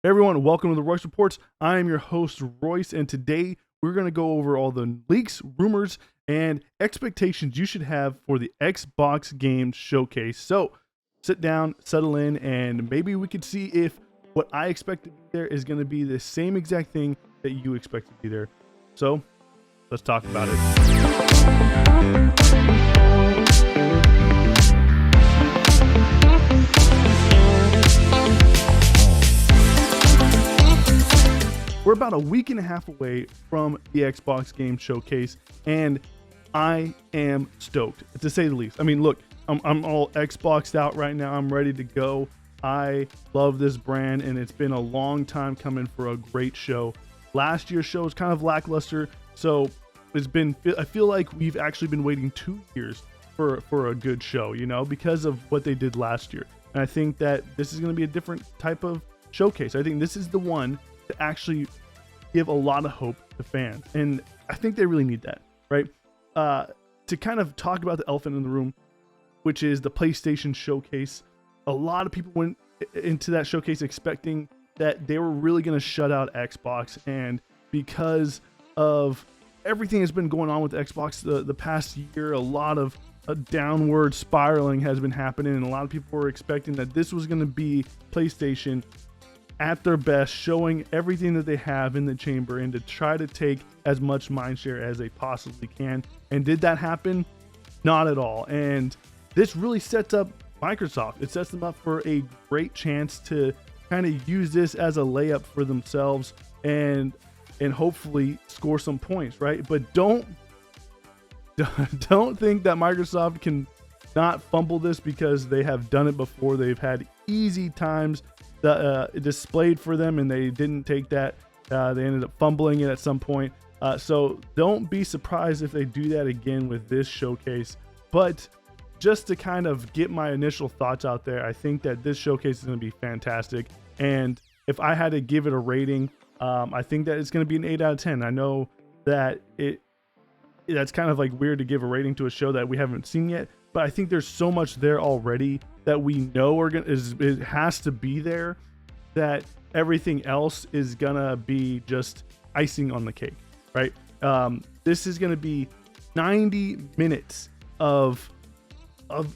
Hey everyone, welcome to the Royce Reports. I am your host, Royce, and today we're going to go over all the leaks, rumors, and expectations you should have for the Xbox Game Showcase. So sit down, settle in, and maybe we could see if what I expect to be there is going to be the same exact thing that you expect to be there. So let's talk about it. We're about a week and a half away from the Xbox Game Showcase, and I am stoked, to say the least. I mean, look, I'm all Xboxed out right now. I'm ready to go. I love this brand, and it's been a long time coming for a great show. Last year's show was kind of lackluster, so I feel like we've actually been waiting 2 years for a good show, you know, because of what they did last year. And I think that this is going to be a different type of showcase. I think this is the one to actually give a lot of hope to fans, and I think they really need that, right? To kind of talk about the elephant in the room, which is the PlayStation Showcase. A lot of people went into that showcase expecting that they were really going to shut out Xbox, and because of everything that's been going on with Xbox the past year, a lot of downward spiraling has been happening, and a lot of people were expecting that this was going to be PlayStation at their best, showing everything that they have in the chamber and to try to take as much mindshare as they possibly can. And did that happen? Not at all. And this really sets up Microsoft. It sets them up for a great chance to kind of use this as a layup for themselves and hopefully score some points, right? But don't think that Microsoft can not fumble this, because they have done it before. They've had easy times displayed for them, and they didn't take that. They ended up fumbling it at some point. So don't be surprised if they do that again with this showcase. But just to kind of get my initial thoughts out there, I think that this showcase is going to be fantastic. And if I had to give it a rating, I think that it's going to be an 8 out of 10. I know that that's kind of like weird to give a rating to a show that we haven't seen yet, but I think there's so much there already that we know it has to be there, that everything else is gonna be just icing on the cake, right? This is gonna be 90 minutes of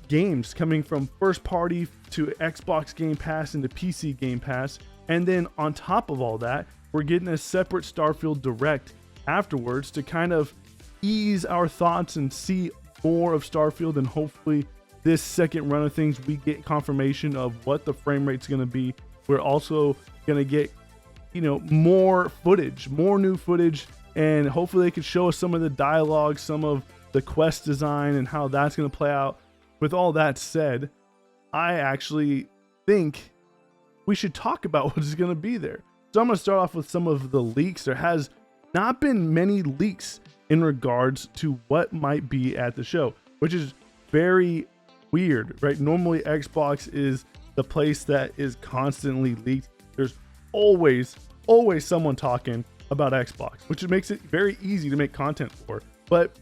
games coming from first party to Xbox Game Pass and to PC Game Pass, and then on top of all that, we're getting a separate Starfield Direct afterwards to kind of ease our thoughts and see more of Starfield, and hopefully this second run of things we get confirmation of what the frame rate's going to be. We're also going to get, more footage, more new footage, and hopefully they could show us some of the dialogue, some of the quest design, and how that's going to play out. With all that said, I actually think we should talk about what is going to be there. So I'm going to start off with some of the leaks. There has not been many leaks in regards to what might be at the show, which is very weird, right? Normally Xbox is the place that is constantly leaked. There's always someone talking about Xbox, which makes it very easy to make content for. But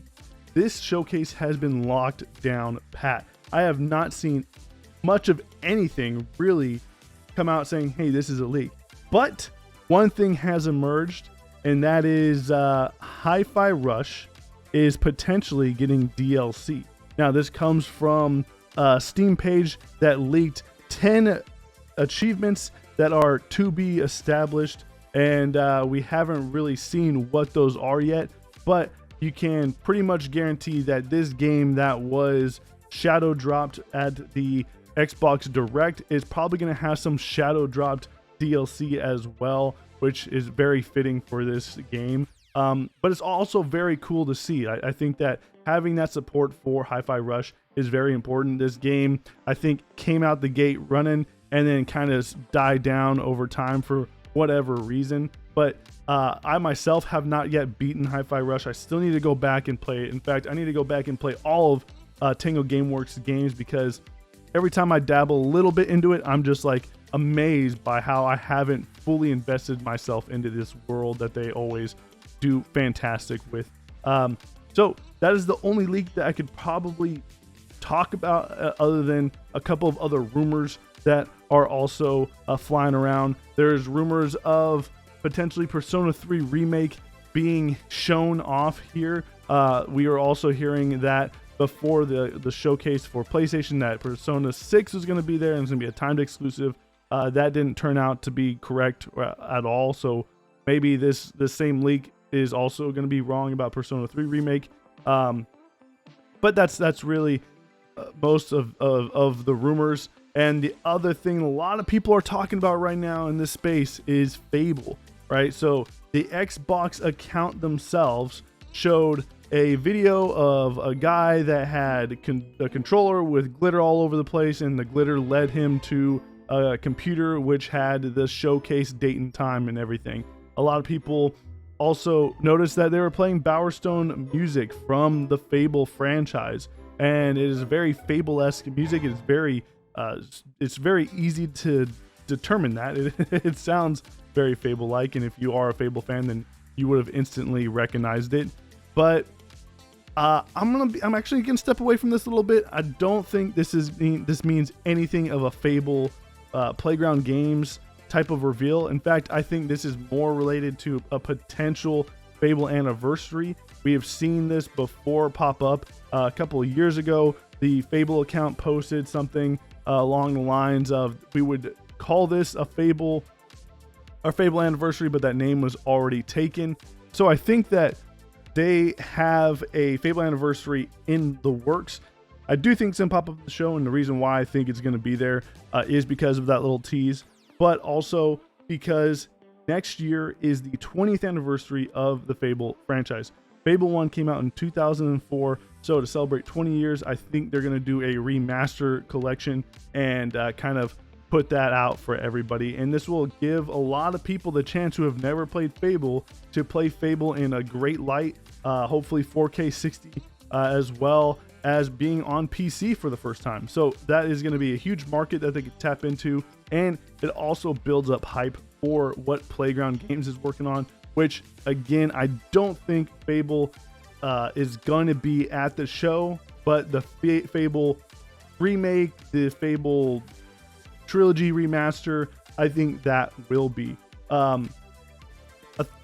this showcase has been locked down pat. I have not seen much of anything really come out saying, hey, this is a leak. But one thing has emerged, and that is HiFi Rush is potentially getting DLC. Now, this comes from a Steam page that leaked 10 achievements that are to be established, and we haven't really seen what those are yet, but you can pretty much guarantee that this game that was shadow dropped at the Xbox Direct is probably going to have some shadow dropped DLC as well, which is very fitting for this game. But it's also very cool to see. I think that having that support for HiFi Rush is very important. This game, I think, came out the gate running and then kind of died down over time for whatever reason. But I myself have not yet beaten HiFi Rush. I still need to go back and play it. In fact, I need to go back and play all of Tango Gameworks games, because every time I dabble a little bit into it, I'm just like amazed by how I haven't fully invested myself into this world that they always do fantastic with. So that is the only leak that I could probably talk about, other than a couple of other rumors that are also flying around. There's rumors of potentially Persona 3 Remake being shown off here. We are also hearing that before the showcase for PlayStation that Persona 6 was going to be there and it's going to be a timed exclusive. That didn't turn out to be correct at all. So maybe the same leak is also going to be wrong about Persona 3 Remake. But that's really most of the rumors. And the other thing a lot of people are talking about right now in this space is Fable, right? So the Xbox account themselves showed a video of a guy that had a controller with glitter all over the place, and the glitter led him to a computer which had the showcase date and time and everything. A lot of people also noticed that they were playing Bowerstone music from the Fable franchise, and it is very Fable-esque music. It's very easy to determine that it sounds very Fable-like, and if you are a Fable fan, then you would have instantly recognized it. But I'm actually gonna step away from this a little bit. I don't think this means anything of a Fable Playground Games type of reveal. In fact, I think this is more related to a potential Fable Anniversary. We have seen this before pop up. A couple of years ago, the Fable account posted something along the lines of, we would call this a Fable Anniversary, but that name was already taken. So I think that they have a Fable Anniversary in the works. I do think it's going to pop up at the show, and the reason why I think it's going to be there is because of that little tease, but also because next year is the 20th anniversary of the Fable franchise. Fable 1 came out in 2004, so to celebrate 20 years, I think they're going to do a remaster collection and kind of put that out for everybody. And this will give a lot of people the chance who have never played Fable to play Fable in a great light, hopefully 4K 60, as well as being on PC for the first time. So that is going to be a huge market that they can tap into, and it also builds up hype for what Playground Games is working on, which again, I don't think Fable is going to be at the show, but the Fable Remake, the Fable Trilogy Remaster, I think that will be. A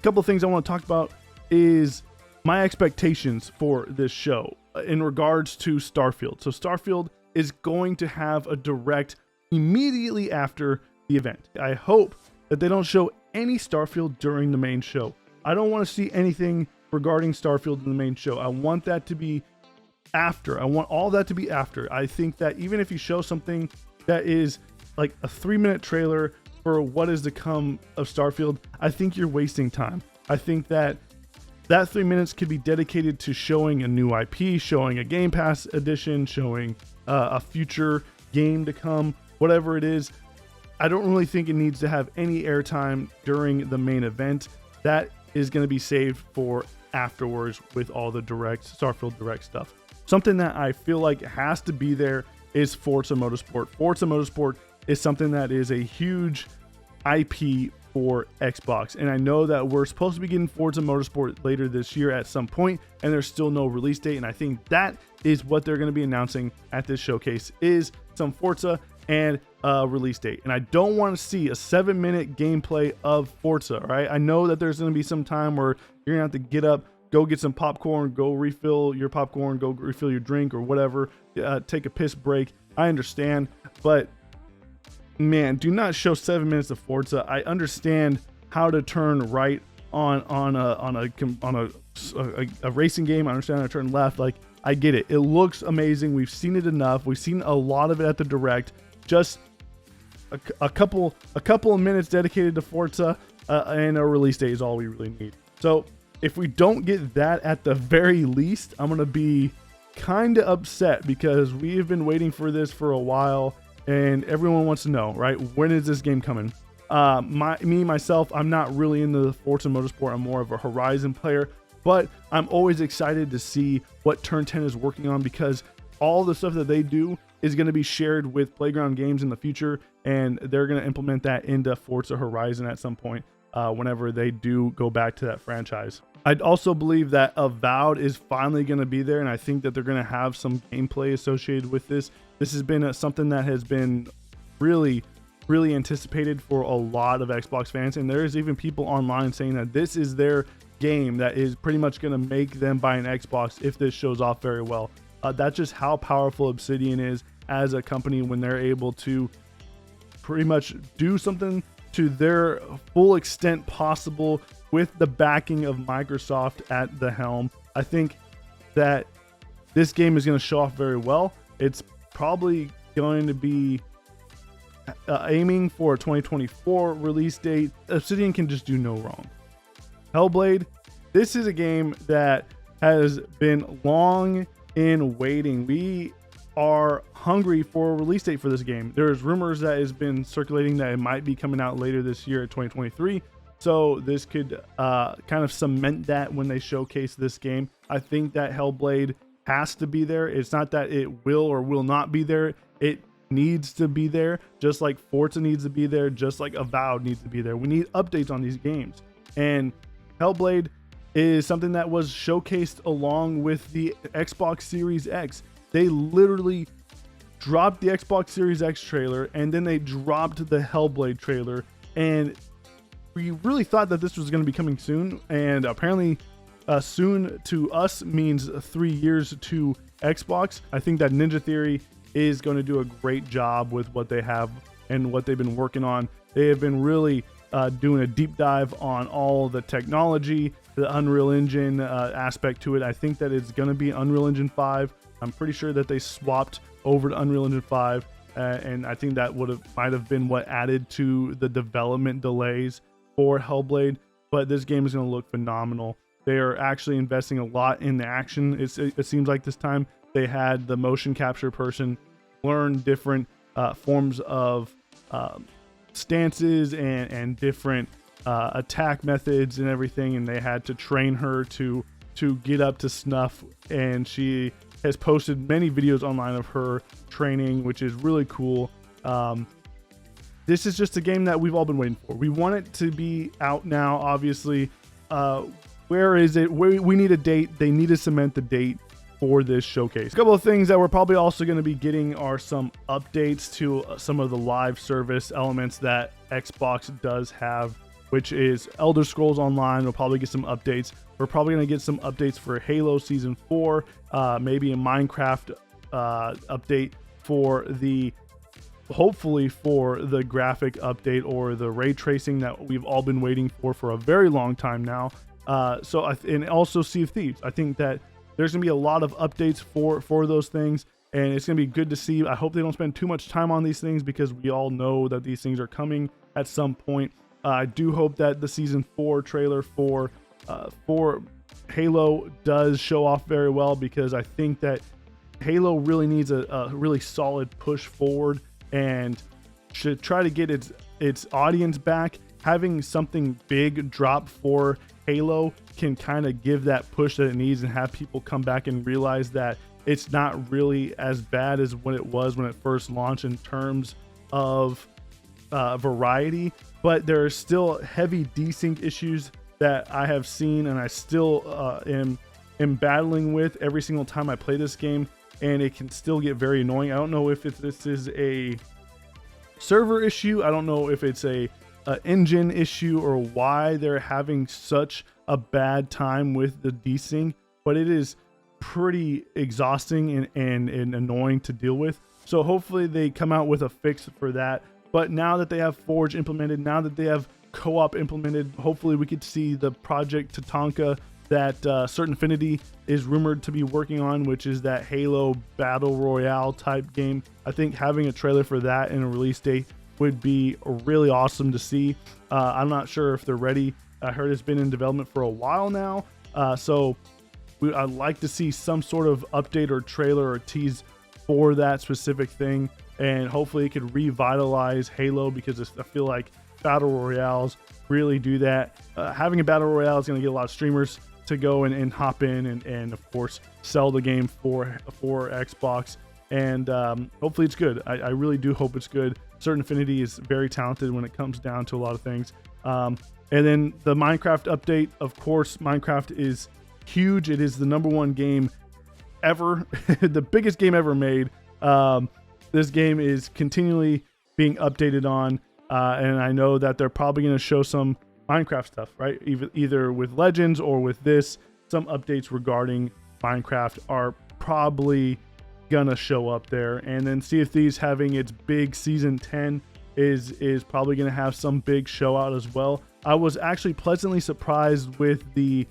couple of things I want to talk about is my expectations for this show in regards to Starfield. So Starfield is going to have a direct immediately after the event. I hope that they don't show any Starfield during the main show. I don't want to see anything regarding Starfield in the main show. I want that to be after. I want all that to be after. I think that even if you show something that is like a 3-minute trailer for what is to come of Starfield, I think you're wasting time. I think that 3 minutes could be dedicated to showing a new IP, showing a Game Pass edition, showing a future game to come, whatever it is. I don't really think it needs to have any airtime during the main event. That is going to be saved for afterwards with all the Starfield Direct stuff. Something that I feel like has to be there is Forza Motorsport. Forza Motorsport is something that is a huge IP for Xbox, and I know that we're supposed to be getting Forza Motorsport later this year at some point, and there's still no release date, and I think that is what they're going to be announcing at this showcase, is some Forza and a release date. And I don't want to see a 7-minute gameplay of Forza, right? I know that there's going to be some time where you're going to have to get up, go get some popcorn, go refill your popcorn, go refill your drink or whatever, take a piss break. I understand, but man, do not show 7 minutes of Forza. I understand how to turn right on a racing game. I understand how to turn left. Like, I get it. It looks amazing. We've seen it enough. We've seen a lot of it at the Direct. Just a couple of minutes dedicated to Forza and a release date is all we really need. So if we don't get that at the very least, I'm gonna be kind of upset, because we have been waiting for this for a while, and everyone wants to know, right? When is this game coming? Myself, I'm not really into the Forza Motorsport. I'm more of a Horizon player, but I'm always excited to see what Turn 10 is working on, because all the stuff that they do is going to be shared with Playground Games in the future, and they're going to implement that into Forza Horizon at some point whenever they do go back to that franchise. I'd also believe that AVOWED is finally going to be there, and I think that they're going to have some gameplay associated with this. This has been something that has been really really anticipated for a lot of Xbox fans, and there's even people online saying that this is their game that is pretty much going to make them buy an Xbox if this shows off very well. That's just how powerful Obsidian is as a company when they're able to pretty much do something to their full extent possible with the backing of Microsoft at the helm. I think that this game is going to show off very well. It's probably going to be aiming for a 2024 release date. Obsidian can just do no wrong. Hellblade, this is a game that has been long in waiting. We are hungry for a release date for this game. There's rumors that has been circulating that it might be coming out later this year at 2023. So this could kind of cement that when they showcase this game. I think that Hellblade has to be there. It's not that it will or will not be there. It needs to be there, just like Forza needs to be there, just like AVOWED needs to be there. We need updates on these games. And Hellblade is something that was showcased along with the Xbox Series X. They literally dropped the Xbox Series X trailer, and then they dropped the Hellblade trailer, and we really thought that this was going to be coming soon, and apparently soon to us means 3 years to Xbox. I think that Ninja Theory is going to do a great job with what they have and what they've been working on. They have been really doing a deep dive on all the technology, the Unreal Engine aspect to it. I think that it's going to be Unreal Engine 5. I'm pretty sure that they swapped over to Unreal Engine 5, and I think that might have been what added to the development delays for Hellblade. But this game is going to look phenomenal. They are actually investing a lot in the action. It seems like this time they had the motion capture person learn different forms of stances and different attack methods and everything, and they had to train her to get up to snuff. And she has posted many videos online of her training, which is really cool. This is just a game that we've all been waiting for. We want it to be out now, obviously. Where is it? We need a date. They need to cement the date for this showcase. A couple of things that we're probably also going to be getting are some updates to some of the live service elements that Xbox does have, which is Elder Scrolls Online. We'll probably get some updates. We're probably going to get some updates for Halo Season 4, maybe a Minecraft update for hopefully for the graphic update or the ray tracing that we've all been waiting for a very long time now. And also Sea of Thieves. I think that there's going to be a lot of updates for those things, and it's going to be good to see. I hope they don't spend too much time on these things because we all know that these things are coming at some point. I do hope that the Season 4 trailer for Halo does show off very well, because I think that Halo really needs a really solid push forward and should try to get its audience back. Having something big drop for Halo can kind of give that push that it needs and have people come back and realize that it's not really as bad as what it was when it first launched in terms of variety, but there are still heavy desync issues that I have seen, and I still am battling with every single time I play this game, and it can still get very annoying. I don't know if this is a server issue. I don't know if it's a engine issue or why they're having such a bad time with the desync, but it is pretty exhausting and annoying to deal with. So hopefully they come out with a fix for that. But now that they have Forge implemented, now that they have co-op implemented, hopefully we could see the Project Tatanka that Certain Affinity is rumored to be working on, which is that Halo Battle Royale type game. I think having a trailer for that and a release date would be really awesome to see. I'm not sure if they're ready. I heard it's been in development for a while now. So I'd like to see some sort of update or trailer or tease for that specific thing. And hopefully it could revitalize Halo, because I feel like Battle Royales really do that. Having a Battle Royale is going to get a lot of streamers to go and hop in and of course sell the game for Xbox. And hopefully it's good. I really do hope it's good. Certain Affinity is very talented when it comes down to a lot of things. And then the Minecraft update, of course, Minecraft is huge. It is the #1 game ever, the biggest game ever made. This game is continually being updated on. And I know that they're probably going to show some Minecraft stuff, right? Either with Legends or with this, some updates regarding Minecraft are probably gonna show up there. And then Sea of Thieves having its big season 10 is probably gonna have some big show out as well. I was actually pleasantly surprised with the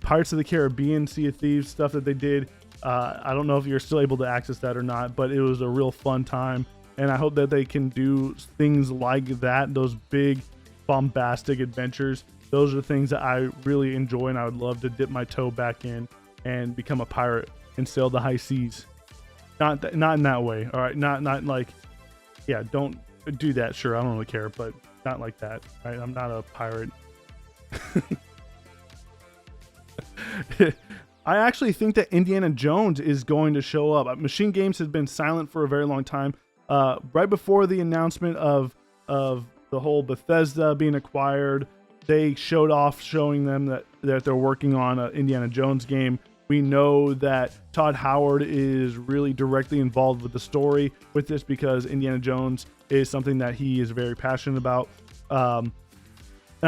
Pirates of the Caribbean Sea of Thieves stuff that they did. I don't know if you're still able to access that or not, but it was a real fun time. And I hope that they can do things like that, those big bombastic adventures. Those are things that I really enjoy, and I would love to dip my toe back in and become a pirate and sail the high seas. Not in that way, all right? Not like, yeah, don't do that. Sure, I don't really care, but not like that, right? I'm not a pirate. I actually think that Indiana Jones is going to show up. Machine Games has been silent for a very long time. Right before the announcement of the whole Bethesda being acquired, they showing them that they're working on an Indiana Jones game. We know that Todd Howard is really directly involved with the story with this because Indiana Jones is something that he is very passionate about. And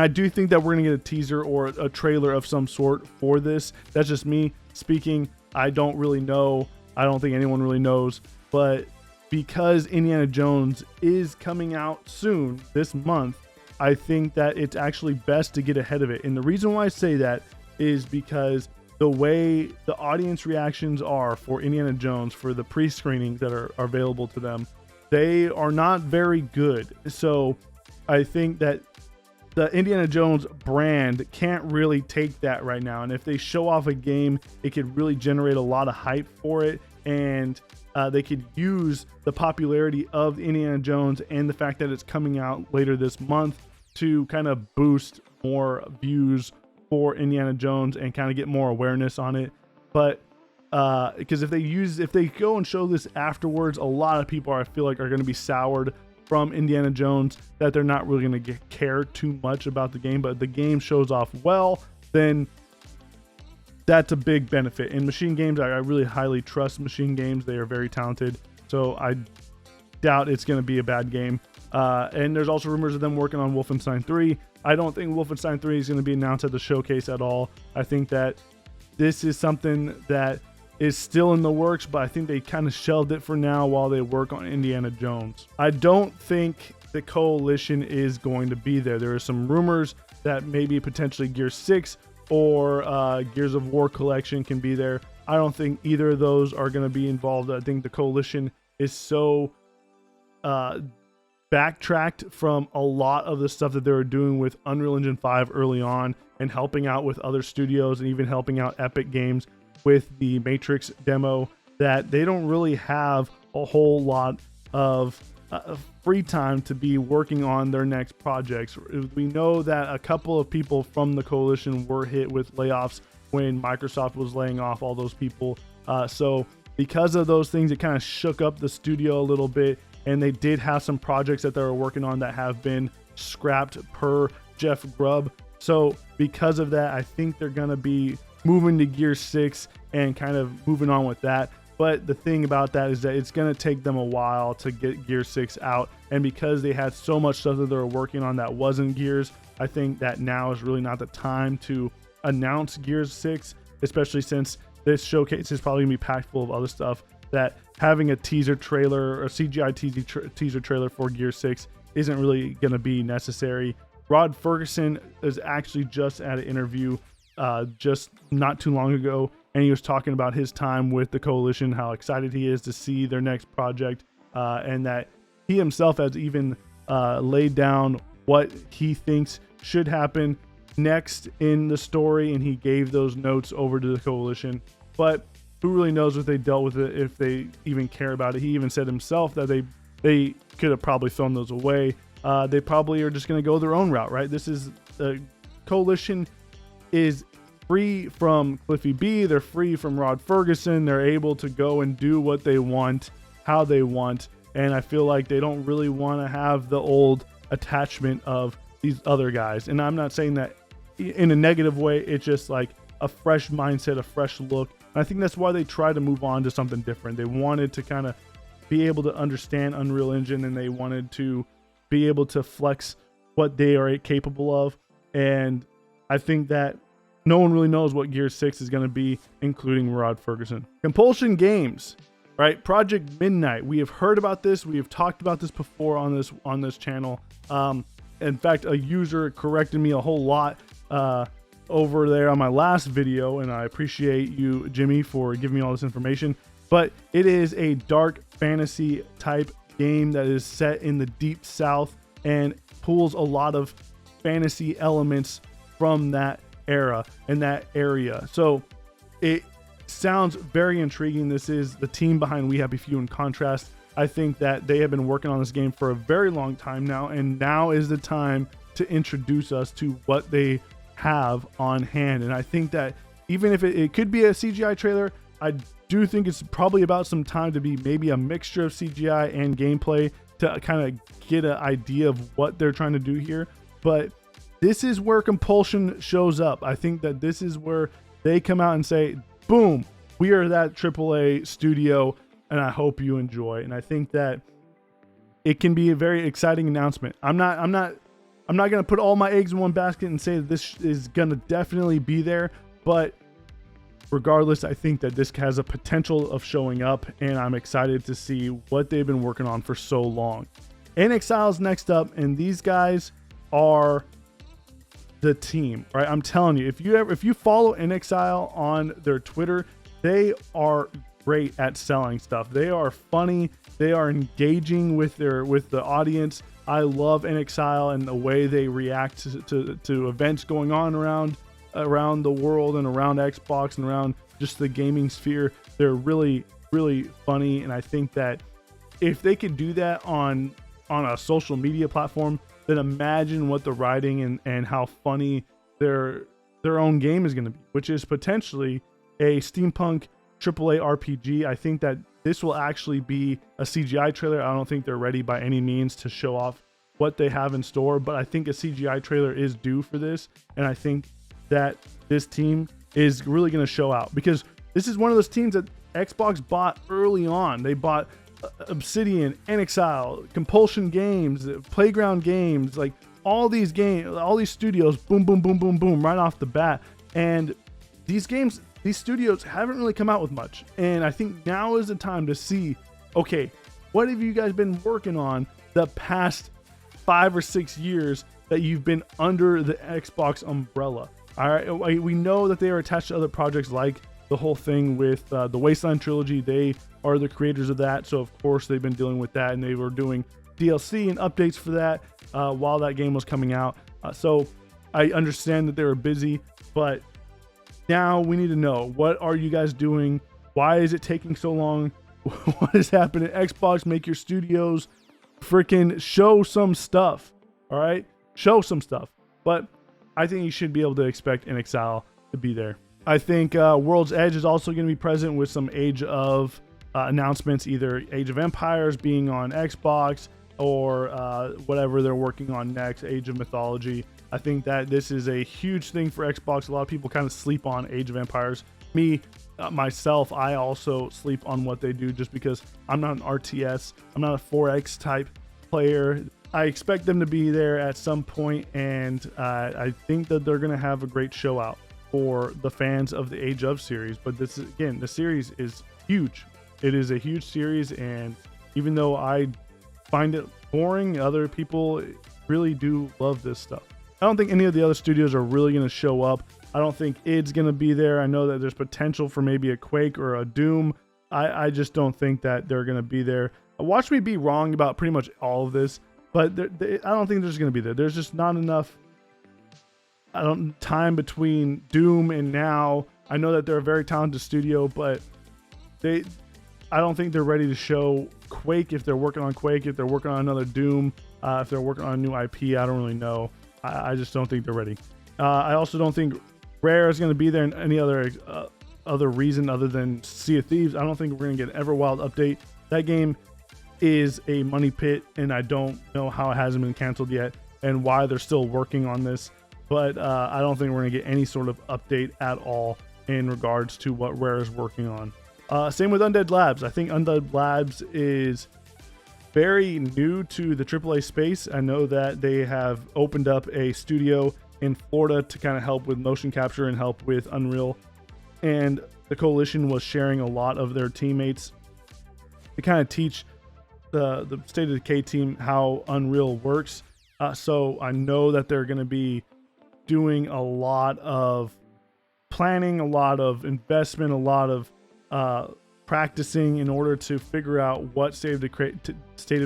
I do think that we're going to get a teaser or a trailer of some sort for this. That's just me speaking. I don't really know. I don't think anyone really knows. But because Indiana Jones is coming out soon this month, I think that it's actually best to get ahead of it. And the reason why I say that is because the way the audience reactions are for Indiana Jones, for the pre-screenings that are available to them, they are not very good. So I think that the Indiana Jones brand can't really take that right now. And if they show off a game, it could really generate a lot of hype for it. And they could use the popularity of Indiana Jones and the fact that it's coming out later this month to kind of boost more views for Indiana Jones and kind of get more awareness on it. But because if they go and show this afterwards, a lot of people I feel like are going to be soured from Indiana Jones, that they're not really going to care too much about the game. But if the game shows off well, then that's a big benefit. In Machine Games, I really highly trust Machine Games. They are very talented, so I doubt it's going to be a bad game. And there's also rumors of them working on Wolfenstein 3. I don't think Wolfenstein 3 is going to be announced at the showcase at all. I think that this is something that is still in the works, but I think they kind of shelved it for now while they work on Indiana Jones. I don't think the Coalition is going to be there. There are some rumors that maybe potentially Gear 6 or Gears of War Collection can be there. I don't think either of those are going to be involved. I think the Coalition is so backtracked from a lot of the stuff that they were doing with Unreal Engine 5 early on and helping out with other studios and even helping out Epic Games with the Matrix demo, that they don't really have a whole lot of free time to be working on their next projects. We know that a couple of people from the Coalition were hit with layoffs when Microsoft was laying off all those people. So because of those things, it kind of shook up the studio a little bit, and they did have some projects that they were working on that have been scrapped per Jeff Grubb. So because of that, I think they're going to be moving to Gear 6 and kind of moving on with that. But the thing about that is that it's going to take them a while to get Gear 6 out. And because they had so much stuff that they were working on that wasn't Gears, I think that now is really not the time to announce Gears 6, especially since this showcase is probably going to be packed full of other stuff, that having a teaser trailer or CGI teaser trailer for Gear 6 isn't really going to be necessary. Rod Ferguson is actually just at an interview just not too long ago, and he was talking about his time with the Coalition, how excited he is to see their next project, and that he himself has even laid down what he thinks should happen next in the story, and he gave those notes over to the Coalition. But who really knows if they dealt with it, if they even care about it. He even said himself that they could have probably thrown those away. They probably are just going to go their own route, right? This is the Coalition is free from Cliffy B. They're free from Rod Ferguson. They're able to go and do what they want, how they want. And I feel like they don't really want to have the old attachment of these other guys. And I'm not saying that in a negative way. It's just like a fresh mindset, a fresh look. And I think that's why they tried to move on to something different. They wanted to kind of be able to understand Unreal Engine, and they wanted to be able to flex what they are capable of. And I think that no one really knows what Gear 6 is going to be, including Rod Ferguson. Compulsion Games, right? Project Midnight. We have heard about this. We have talked about this before on this channel. In fact, a user corrected me a whole lot over there on my last video, and I appreciate you, Jimmy, for giving me all this information. But it is a dark fantasy type game that is set in the deep south and pulls a lot of fantasy elements from that era and that area. So it sounds very intriguing. This is the team behind We Happy Few. In contrast, I think that they have been working on this game for a very long time now, and now is the time to introduce us to what they have on hand. And I think that even if it could be a CGI trailer, I do think it's probably about some time to be maybe a mixture of CGI and gameplay to kind of get an idea of what they're trying to do here. But this is where Compulsion shows up. I think that this is where they come out and say, boom, we are that AAA studio, and I hope you enjoy. And I think that it can be a very exciting announcement. I'm not going to put all my eggs in one basket and say that this is going to definitely be there, but regardless, I think that this has a potential of showing up, and I'm excited to see what they've been working on for so long. Exile's next up, and these guys are the team, right? I'm telling you, if you follow Exile on their Twitter, they are great at selling stuff. They are funny. They are engaging with the audience. I love Exile and the way they react to events going on around the world and around Xbox and around just the gaming sphere. They're really, really funny, and I think that if they could do that on a social media platform, then imagine what the writing and how funny their own game is going to be, which is potentially a steampunk AAA RPG. I think that this will actually be a CGI trailer. I don't think they're ready by any means to show off what they have in store, but I think a CGI trailer is due for this, and I think that this team is really going to show out, because this is one of those teams that Xbox bought early on. They bought Obsidian, Exile, Compulsion Games, Playground Games, like all these studios, boom, boom, boom, boom, boom, right off the bat. And these studios haven't really come out with much. And I think now is the time to see, okay, what have you guys been working on the past 5 or 6 years that you've been under the Xbox umbrella? All right, we know that they are attached to other projects, like the whole thing with the Wasteland trilogy. They are the creators of that, so of course they've been dealing with that, and they were doing DLC and updates for that while that game was coming out. So I understand that they were busy, but now we need to know, what are you guys doing? Why is it taking so long? What is happening? Xbox, make your studios freaking show some stuff. All right, show some stuff. But I think you should be able to expect Exile to be there. I think World's Edge is also going to be present with some Age of announcements, either Age of Empires being on Xbox or whatever they're working on next, Age of Mythology. I think that this is a huge thing for Xbox. A lot of people kind of sleep on Age of Empires. Me, myself, I also sleep on what they do, just because I'm not an RTS. I'm not a 4X type player. I expect them to be there at some point, and I think that they're going to have a great show out for the fans of the Age of series. But this is, again, the series is huge. It is a huge series, and even though I find it boring, other people really do love this stuff. I don't think any of the other studios are really going to show up. I don't think id's going to be there. I know that there's potential for maybe a Quake or a Doom. I just don't think that they're going to be there. Watch me be wrong about pretty much all of this, but I don't think they're just going to be there. There's just not enough time between Doom and now. I know that they're a very talented studio, but I don't think they're ready to show Quake. If they're working on Quake, if they're working on another Doom, if they're working on a new IP, I don't really know. I just don't think they're ready. I also don't think Rare is going to be there in any other reason other than Sea of Thieves. I don't think we're going to get an Everwild update. That game is a money pit, and I don't know how it hasn't been canceled yet and why they're still working on this. But I don't think we're going to get any sort of update at all in regards to what Rare is working on. Same with Undead Labs. I think Undead Labs is very new to the AAA space. I know that they have opened up a studio in Florida to kind of help with motion capture and help with Unreal. And the Coalition was sharing a lot of their teammates to kind of teach the State of Decay team how Unreal works. So I know that they're going to be doing a lot of planning, a lot of investment, a lot of practicing in order to figure out what State of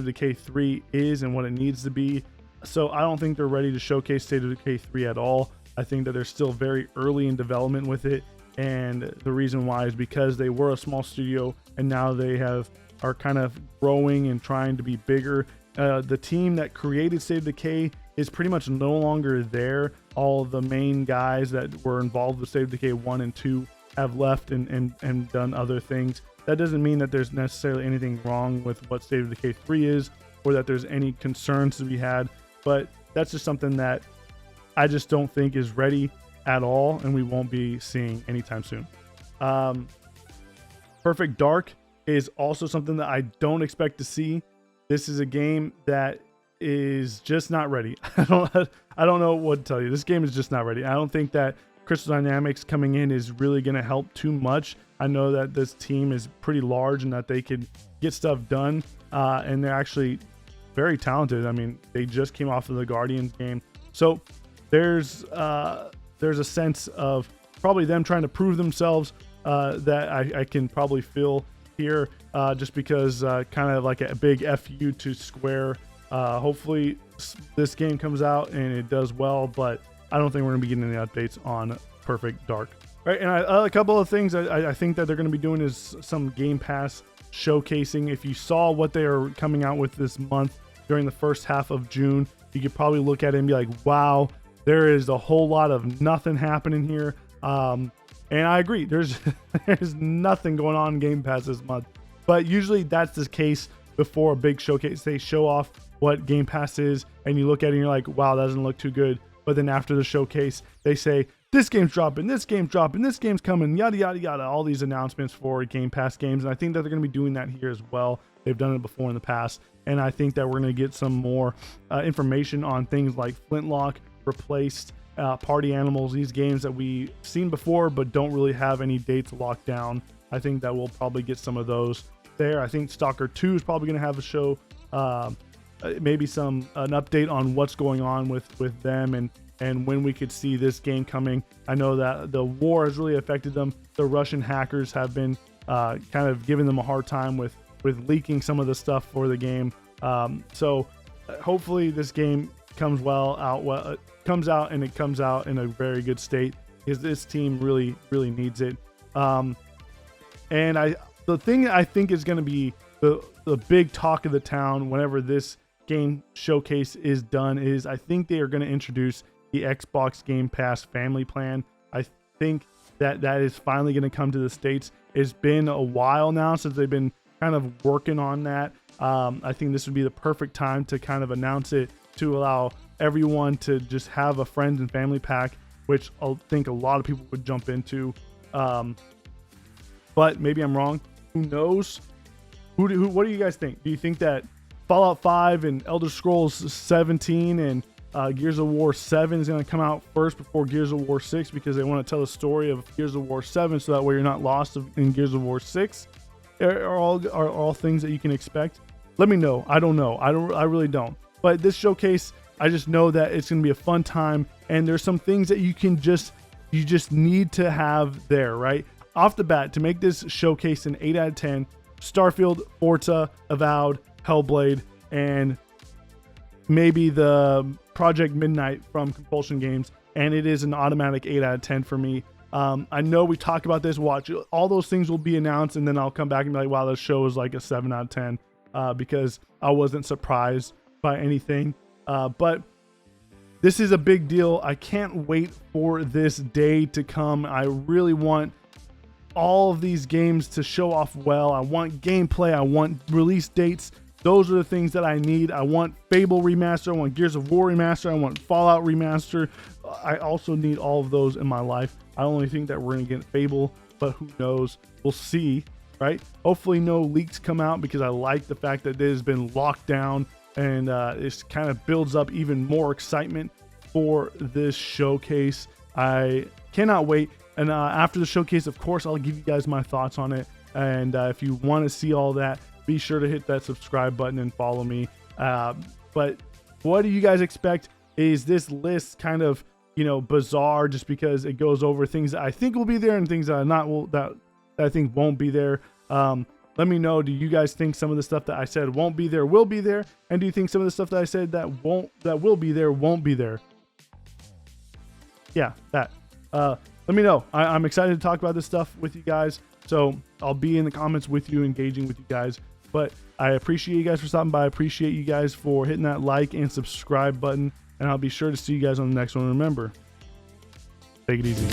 Decay 3 is and what it needs to be. So I don't think they're ready to showcase State of Decay 3 at all. I think that they're still very early in development with it. And the reason why is because they were a small studio and now they are kind of growing and trying to be bigger. The team that created State of Decay is pretty much no longer there. All of the main guys that were involved with State of Decay 1 and 2 have left and done other things. That doesn't mean that there's necessarily anything wrong with what State of Decay 3 is or that there's any concerns to be had, but that's just something that I just don't think is ready at all and we won't be seeing anytime soon. Perfect Dark is also something that I don't expect to see. This is a game that is just not ready. I don't know what to tell you. This game is just not ready. I don't think that Crystal Dynamics coming in is really going to help too much. I know that this team is pretty large and that they can get stuff done, and they're actually very talented. I mean, they just came off of the Guardians game, so there's a sense of probably them trying to prove themselves that I can probably feel here, just because kind of like a big FU to Square. Hopefully this game comes out and it does well, but I don't think we're going to be getting any updates on Perfect Dark. All right, and a couple of things I think that they're going to be doing is some Game Pass showcasing. If you saw what they are coming out with this month during the first half of June, you could probably look at it and be like, wow, there is a whole lot of nothing happening here. And I agree, there's nothing going on in Game Pass this month. But usually that's the case before a big showcase. They show off what Game Pass is, and you look at it and you're like, wow, that doesn't look too good. But then after the showcase, they say, this game's dropping, this game's dropping, this game's coming, yada, yada, yada. All these announcements for Game Pass games. And I think that they're going to be doing that here as well. They've done it before in the past. And I think that we're going to get some more information on things like Flintlock, Replaced, Party Animals, these games that we've seen before but don't really have any dates locked down. I think that we'll probably get some of those there. I think Stalker 2 is probably going to have a show, maybe an update on what's going on with them and when we could see this game coming. I know that the war has really affected them. The Russian hackers have been kind of giving them a hard time with leaking some of the stuff for the game. So hopefully this game comes comes out and it comes out in a very good state, because this team really needs it. And the thing I think is going to be the big talk of the town whenever this game showcase is done is I think they are going to introduce the Xbox Game Pass family plan. I think that is finally going to come to the States. It's been a while now since they've been kind of working on that. I think this would be the perfect time to kind of announce it, to allow everyone to just have a friends and family pack, which I think a lot of people would jump into. But maybe I'm wrong. Who knows? What do you guys think? Do you think that Fallout 5 and Elder Scrolls 17 and Gears of War 7 is going to come out first before Gears of War 6 because they want to tell the story of Gears of War 7 so that way you're not lost in Gears of War 6? Are all things that you can expect? Let me know. I don't know. I really don't. But this showcase, I just know that it's going to be a fun time, and there's some things that you just need to have there, right? Off the bat, to make this showcase an 8 out of 10, Starfield, Forza, Avowed, Hellblade, and maybe the Project Midnight from Compulsion Games, and it is an automatic 8 out of 10 for me. I know we talk about this, watch, all those things will be announced, and then I'll come back and be like, wow, this show is like a 7 out of 10, because I wasn't surprised by anything. But this is a big deal. I can't wait for this day to come. I really want all of these games to show off well. I want gameplay. I want release dates. Those are the things that I need. I want Fable remaster. I want Gears of War remaster. I want Fallout remaster. I also need all of those in my life. I only think that we're going to get Fable, but who knows? We'll see. right? Hopefully no leaks come out, because I like the fact that it has been locked down, and it kind of builds up even more excitement for this showcase. I cannot wait. And after the showcase, of course, I'll give you guys my thoughts on it. And if you want to see all that, be sure to hit that subscribe button and follow me. But what do you guys expect? Is this list kind of, you know, bizarre just because it goes over things that I think will be there and things that I think won't be there? Let me know. Do you guys think some of the stuff that I said won't be there will be there? And do you think some of the stuff that I said that will be there won't be there? Yeah, that. Let me know. I'm excited to talk about this stuff with you guys. So I'll be in the comments with you, engaging with you guys. But I appreciate you guys for stopping by. I appreciate you guys for hitting that like and subscribe button. And I'll be sure to see you guys on the next one. Remember, take it easy.